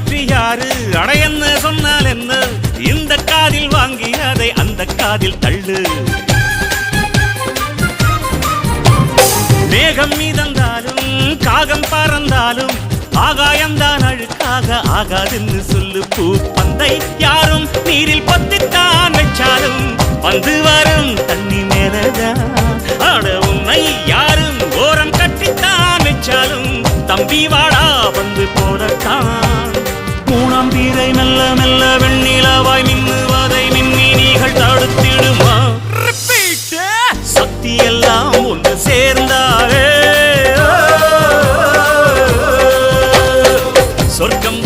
வெற்றி யாரு அடையன்னு சொன்னால் என்ன இந்த காதில் வாங்கி அதை அந்த காதில் தள்ளு மேகம் மீதந்தாலும் காகம் பறந்தாலும் ஆகாயம்தான் அழுக்காக ஆகாதுன்னு சொல்லு பூ பந்தை யாரும் நீரில் பத்தித்தான் வச்சாலும் வந்து வரும் தண்ணி மேலதான் ஆட உன்னை யாரும் ஓரம் கட்டித்தான் வச்சாலும் தம்பி வாடா வந்து போடத்தான் மூணாம் தீரை மெல்ல மெல்ல வெண்ணிலவாய் மின்னுவதை மின்மினிகள் தடுத்திடுமா சக்தி எல்லாம் ஒன்று சேர்ந்தாலே சொர்க்கம்